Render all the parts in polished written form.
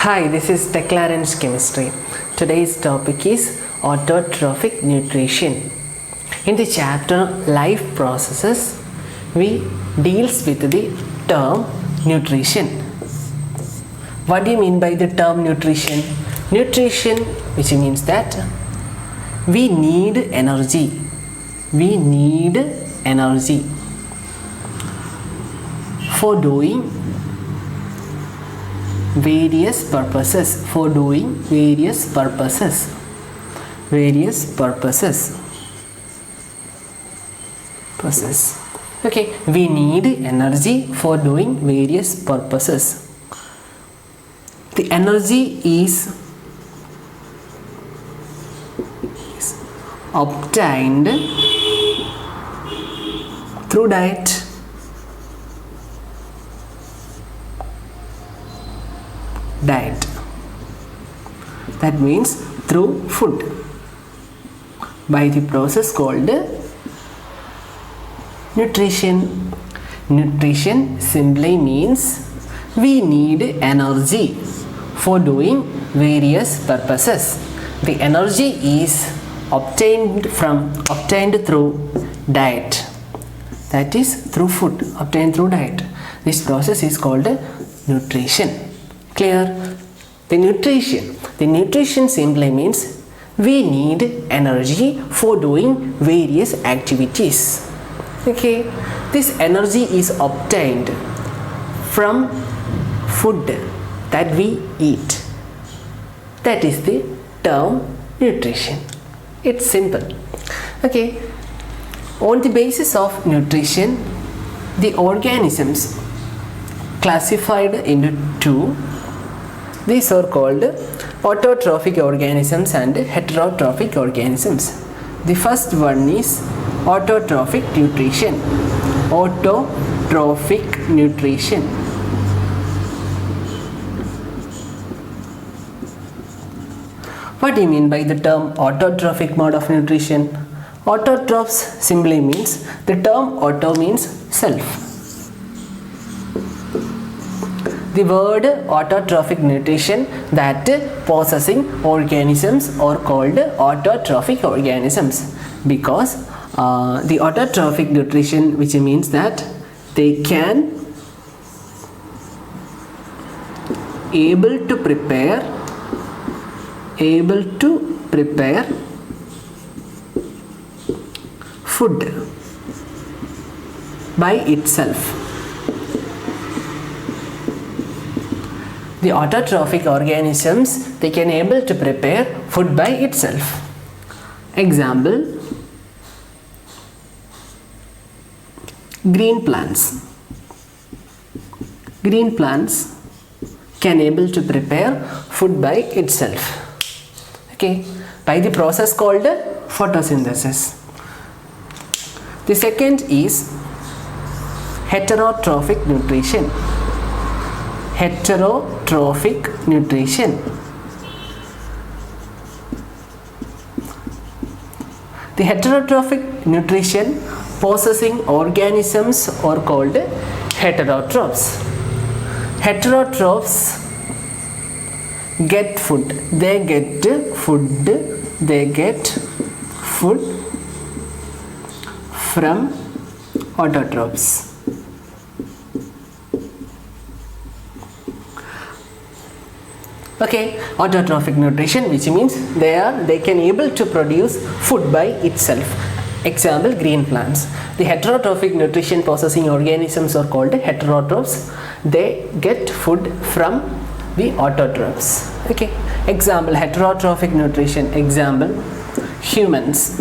Hi, this is Declarance Chemistry. Today's topic is autotrophic nutrition. In the chapter Life Processes, we deals with the term nutrition. What do you mean by the term nutrition? Nutrition, which means that we need energy. We need energy for doing various purposes. Okay, we need energy for doing various purposes. The energy is obtained through diet. That means through food, by the process called nutrition. Nutrition simply means we need energy for doing various purposes. The energy is obtained through diet, that is through food, obtained through diet. This process is called nutrition. Clear? The nutrition simply means we need energy for doing various activities. Okay, this energy is obtained from food that we eat. That is the term nutrition. It's simple. Okay, on the basis of nutrition, the organisms classified into two. These are called autotrophic organisms and heterotrophic organisms. The first one is autotrophic nutrition. Autotrophic nutrition. What do you mean by the term autotrophic mode of nutrition? Autotrophs simply means, the term auto means self. The word autotrophic nutrition, that possessing organisms are called autotrophic organisms, because the autotrophic nutrition, which means that they can able to prepare food by itself. The autotrophic organisms, they can able to prepare food by itself. Example, green plants. Green plants can able to prepare food by itself. Okay, by the process called photosynthesis. The second is heterotrophic nutrition. Heterotrophic nutrition. The heterotrophic nutrition possessing organisms are called heterotrophs. Heterotrophs get food. They get food from autotrophs. Okay, autotrophic nutrition, which means they can able to produce food by itself. Example, green plants. The heterotrophic nutrition possessing organisms are called heterotrophs. They get food from the autotrophs. Okay, example, heterotrophic nutrition. Example, humans.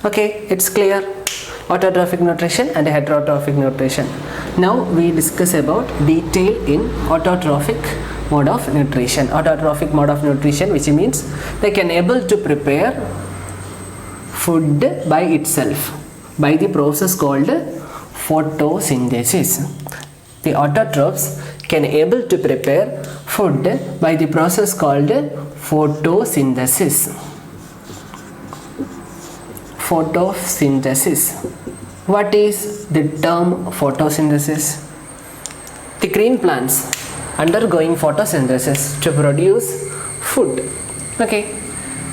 Okay, it's clear. Autotrophic nutrition and heterotrophic nutrition. Now we discuss about detail in autotrophic mode of nutrition. Autotrophic mode of nutrition, which means they can able to prepare food by itself by the process called photosynthesis. The autotrophs can able to prepare food by the process called photosynthesis. Photosynthesis. What is the term photosynthesis? the green plants undergoing photosynthesis to produce food. Okay,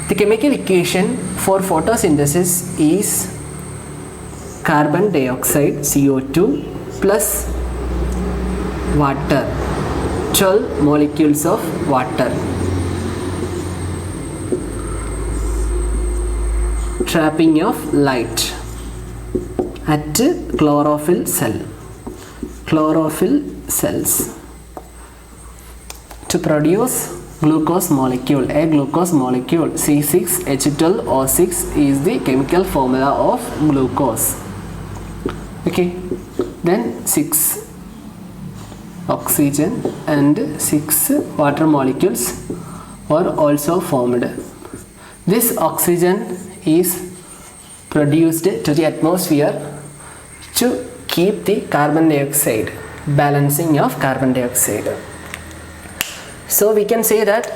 the chemical equation for photosynthesis is carbon dioxide CO2 plus water, 12 molecules of water, trapping of light at chlorophyll cells to produce glucose molecule. A glucose molecule C6H12O6 is the chemical formula of glucose. Okay, then 6 oxygen and 6 water molecules are also formed. This oxygen is produced to the atmosphere to keep the carbon dioxide, balancing of carbon dioxide. So we can say that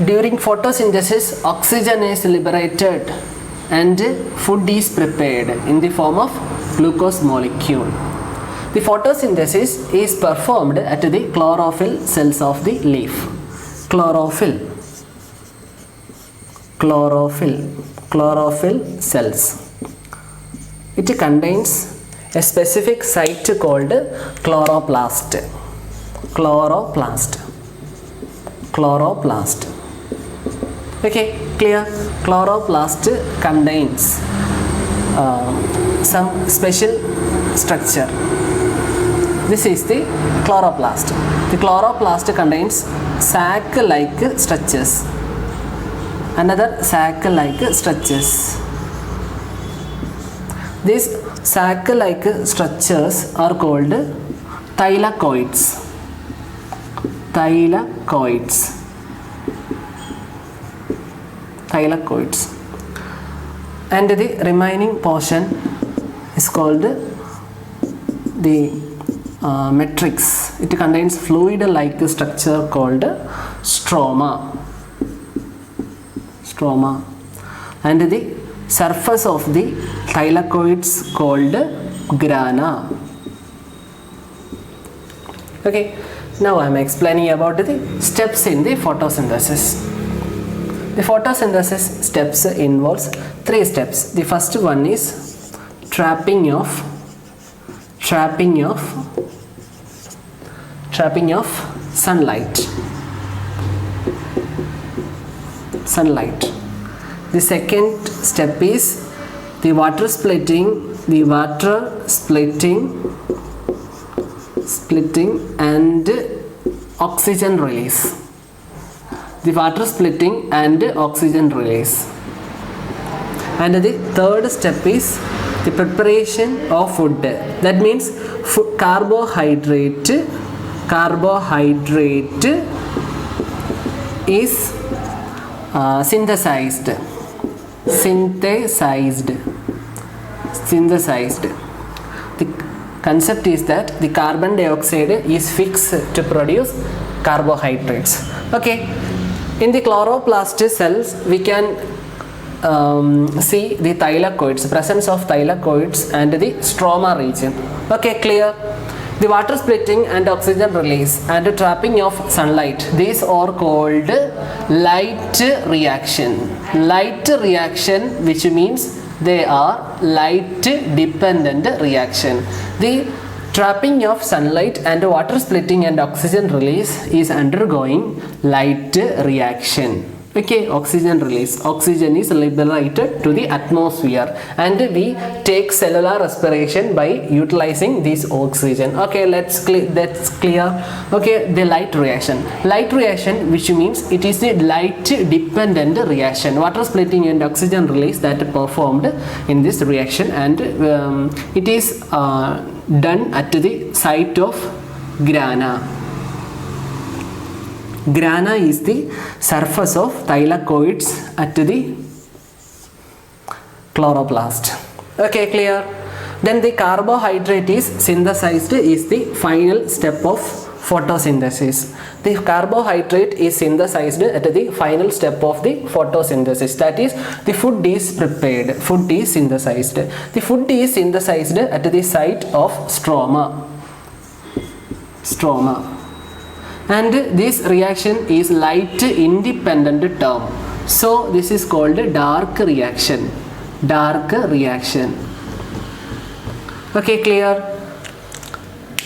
during photosynthesis oxygen is liberated and food is prepared in the form of glucose molecule. The photosynthesis is performed at the chlorophyll cells of the leaf. Chlorophyll cells. It contains a specific site called chloroplast. Okay, clear? Chloroplast contains some special structure. This is the chloroplast. The chloroplast contains sac-like structures. Another sac-like structures. These sac-like structures are called thylakoids. And the remaining portion is called the matrix. It contains fluid-like structure called stroma. And the surface of the thylakoids called grana. Okay, now I am explaining about the steps in the photosynthesis. The photosynthesis steps involves 3 steps. The first one is trapping of sunlight. The second step is the water splitting and oxygen release. The water splitting and oxygen release. And the third step is the preparation of food. That means carbohydrate is synthesized. The concept is that the carbon dioxide is fixed to produce carbohydrates. Okay, in the chloroplast cells we can see the thylakoids, presence of thylakoids and the stroma region. Okay, clear? The water splitting and oxygen release and trapping of sunlight, these are called light reaction, which means they are light dependent reaction. The trapping of sunlight and water splitting and oxygen release is undergoing light reaction. Okay, oxygen release. Oxygen is liberated to the atmosphere and we take cellular respiration by utilizing this oxygen. Okay, that's clear. Okay, the light reaction, which means it is a light dependent reaction. Water splitting and oxygen release that performed in this reaction, and it is done at the site of grana. Grana is the surface of thylakoids at the chloroplast. Okay, clear? Then the carbohydrate is synthesized is the final step of photosynthesis. The carbohydrate is synthesized at the final step of the photosynthesis. That is, the food is prepared. Food is synthesized. The food is synthesized at the site of stroma. stroma. And this reaction is light independent term. So this is called dark reaction. Dark reaction. Okay, clear?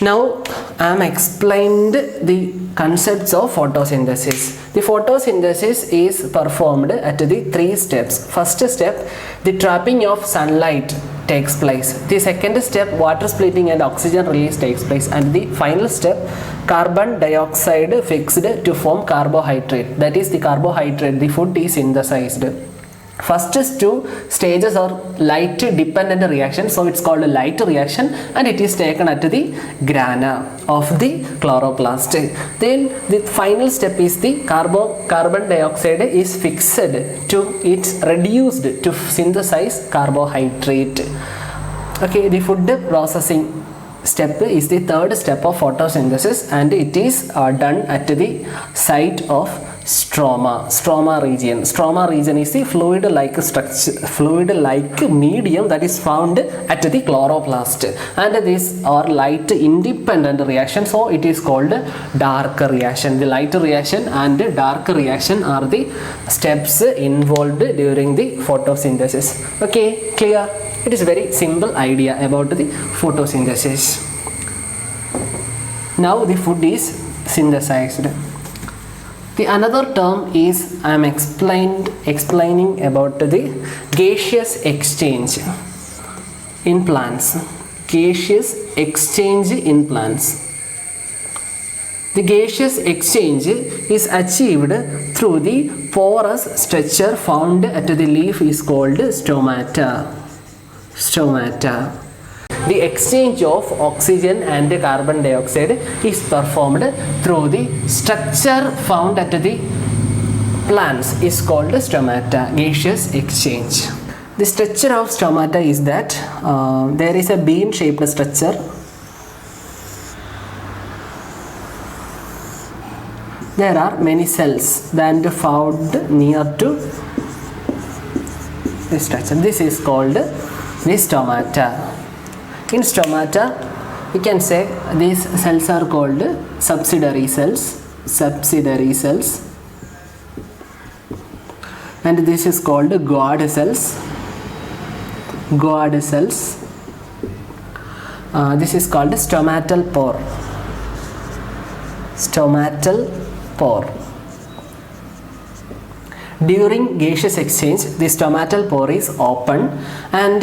Now I am explained the concepts of photosynthesis. The photosynthesis is performed at the 3 steps. First step, the trapping of sunlight takes place. The second step, water splitting and oxygen release takes place. And the final step, carbon dioxide fixed to form carbohydrate. That is the carbohydrate, the food is synthesized. First 2 stages are light dependent reaction, so it's called a light reaction, and it is taken at the grana of the chloroplast. Then the final step is the carbon dioxide is fixed to, it's reduced to synthesize carbohydrate. Okay, the food processing step is the 3rd step of photosynthesis, and it is done at the site of stroma region. Stroma region is the fluid-like structure, fluid-like medium that is found at the chloroplast, and these are light independent reaction, so it is called dark reaction. The light reaction and dark reaction are the steps involved during the photosynthesis. Okay, clear? It is very simple idea about the photosynthesis. Now the food is synthesized. The another term is I am explaining about the gaseous exchange in plants. Gaseous exchange in plants. The gaseous exchange is achieved through the porous structure found at the leaf is called stomata. Stomata. The exchange of oxygen and carbon dioxide is performed through the structure found at the plants is called stomata, gaseous exchange. The structure of stomata is that there is a bean shaped structure. There are many cells that are found near to this structure. This is called the stomata. In stomata, we can say these cells are called subsidiary cells. Subsidiary cells. And this is called guard cells. Guard cells. This is called stomatal pore. Stomatal pore. During gaseous exchange, the stomatal pore is open, and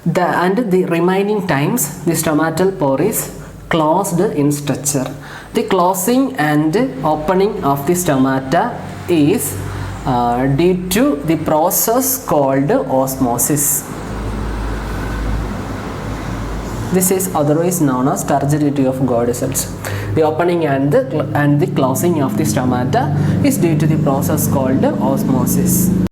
the remaining times the stomatal pore is closed in structure. The closing and opening of the stomata is due to the process called osmosis. This is otherwise known as turgidity of guard cells. The opening and the closing of the stomata is due to the process called osmosis.